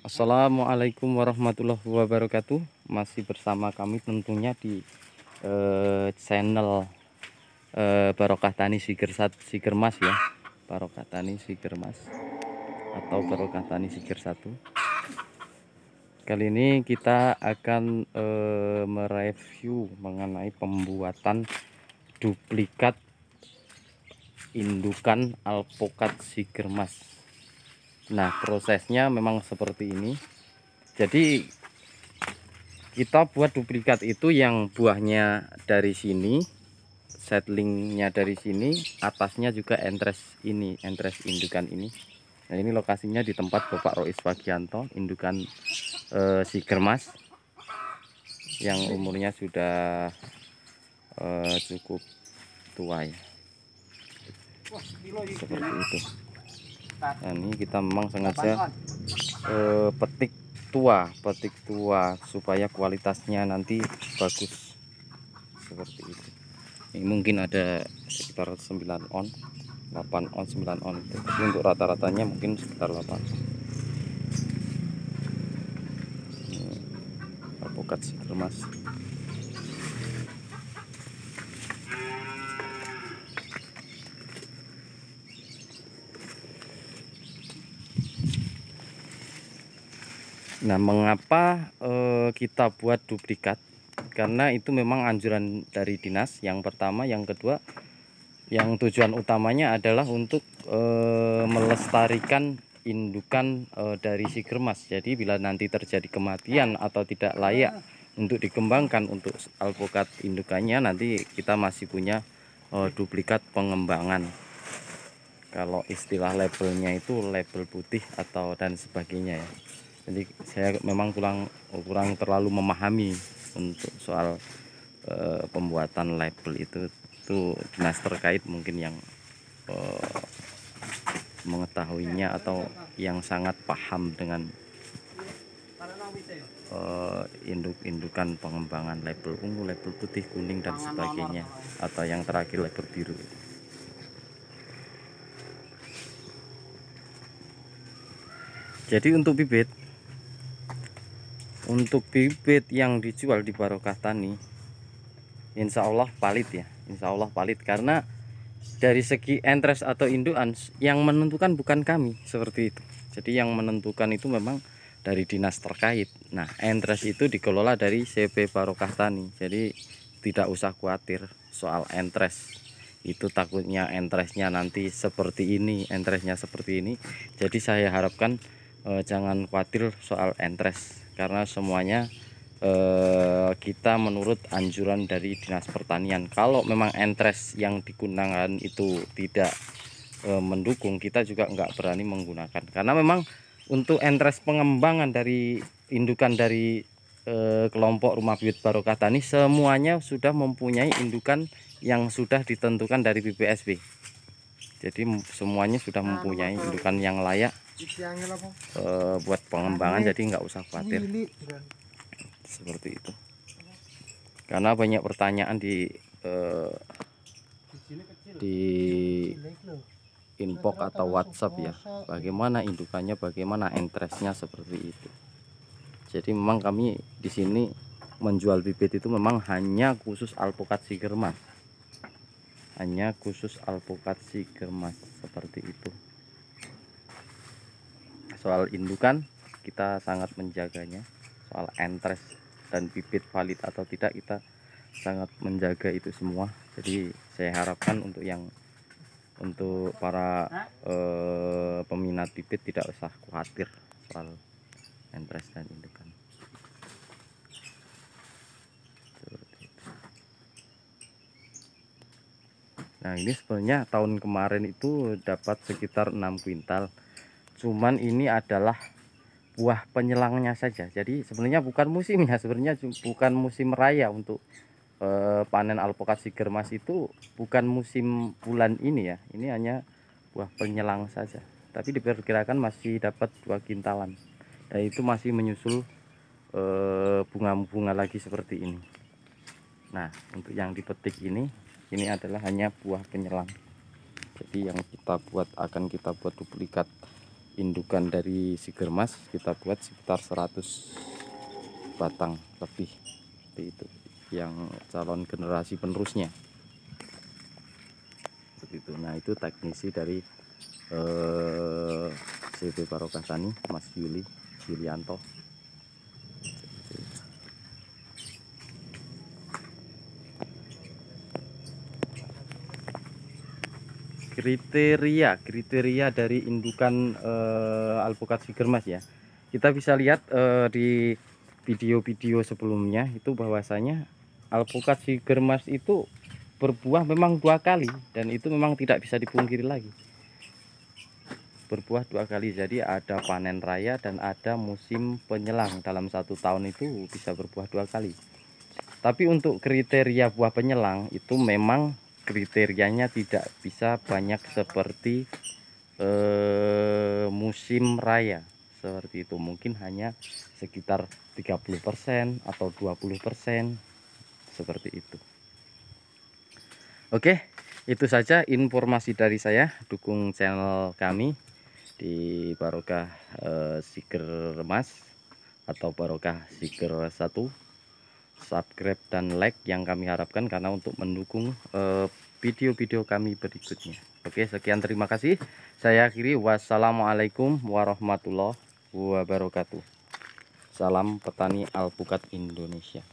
Assalamualaikum warahmatullahi wabarakatuh. Masih bersama kami tentunya di channel Barokah Tani Siger Mas ya. Barokah Tani Siger Mas atau Barokah Tani Siger 1. Kali ini kita akan mereview mengenai pembuatan duplikat indukan alpukat Siger Mas. Nah, prosesnya memang seperti ini. Jadi kita buat duplikat itu yang buahnya dari sini, seedlingnya dari sini, atasnya juga entres ini, entres indukan ini. Nah, ini lokasinya di tempat Bapak Rois Wagianto, indukan Siger Mas yang umurnya sudah cukup tua ya. Seperti itu. Nah, ini kita memang sengaja petik tua supaya kualitasnya nanti bagus seperti itu. Ini mungkin ada sekitar 9 on, 8 on, 9 on itu. Tapi untuk rata-ratanya mungkin sekitar 8. Alpukat Siger Mas. Nah, mengapa kita buat duplikat? Karena itu memang anjuran dari dinas. Yang pertama, yang kedua, yang tujuan utamanya adalah untuk melestarikan indukan dari Siger Mas. Jadi bila nanti terjadi kematian atau tidak layak untuk dikembangkan untuk alpukat indukannya, nanti kita masih punya duplikat pengembangan. Kalau istilah labelnya itu label putih atau dan sebagainya ya. Jadi saya memang kurang terlalu memahami untuk soal pembuatan label itu dinas terkait mungkin yang mengetahuinya atau yang sangat paham dengan induk-indukan pengembangan label ungu, label putih, kuning dan sebagainya, atau yang terakhir label biru. Jadi untuk bibit yang dijual di Barokah Tani, insya Allah valid ya, insya Allah valid, karena dari segi entres atau indukan yang menentukan bukan kami seperti itu. Jadi yang menentukan itu memang dari dinas terkait. Nah, entres itu dikelola dari CP Barokah Tani, jadi tidak usah khawatir soal entres. Itu takutnya entresnya nanti seperti ini, entresnya seperti ini. Jadi saya harapkan jangan khawatir soal entres, karena semuanya kita menurut anjuran dari Dinas Pertanian. Kalau memang entres yang digunakan itu tidak mendukung, kita juga nggak berani menggunakan, karena memang untuk entres pengembangan dari indukan dari kelompok Rumah Bibit Barokah Tani semuanya sudah mempunyai indukan yang sudah ditentukan dari BPSB. Jadi semuanya sudah mempunyai indukan yang layak buat pengembangan, jadi nggak usah khawatir seperti itu. Karena banyak pertanyaan di inbox atau WhatsApp ya, bagaimana indukannya, bagaimana entresnya seperti itu. Jadi memang kami di sini menjual bibit itu memang hanya khusus alpukat Siger Mas, hanya khusus alpukat Siger Mas seperti itu. Soal indukan kita sangat menjaganya, soal entres dan bibit valid atau tidak kita sangat menjaga itu semua. Jadi saya harapkan untuk para peminat bibit tidak usah khawatir soal entres dan indukan. Nah, ini sebenarnya tahun kemarin itu dapat sekitar 6 kuintal. Cuman ini adalah buah penyelangnya saja. Jadi sebenarnya bukan musimnya, sebenarnya bukan musim raya untuk panen alpukat Siger Mas. Itu bukan musim bulan ini ya. Ini hanya buah penyelang saja. Tapi diperkirakan masih dapat 2 kintalan. Dan itu masih menyusul bunga-bunga lagi seperti ini. Nah, untuk yang dipetik ini adalah hanya buah penyelang. Jadi yang akan kita buat duplikat indukan dari Siger Mas kita buat sekitar 100 batang lebih seperti itu, yang calon generasi penerusnya seperti itu. Nah, itu teknisi dari CP Barokah Tani, Mas Yulianto. Kriteria dari indukan alpukat Siger Mas ya, kita bisa lihat di video-video sebelumnya itu bahwasanya alpukat Siger Mas itu berbuah memang 2 kali, dan itu memang tidak bisa dipungkiri lagi, berbuah 2 kali. Jadi ada panen raya dan ada musim penyelang. Dalam 1 tahun itu bisa berbuah 2 kali. Tapi untuk kriteria buah penyelang itu memang kriterianya tidak bisa banyak seperti musim raya seperti itu, mungkin hanya sekitar 30% atau 20% seperti itu. Oke, itu saja informasi dari saya. Dukung channel kami di Barokah Siger Mas atau Barokah Siger 1, subscribe dan like yang kami harapkan karena untuk mendukung video-video kami berikutnya. Oke, sekian, terima kasih. Saya akhiri, wassalamualaikum warahmatullahi wabarakatuh. Salam petani alpukat Indonesia.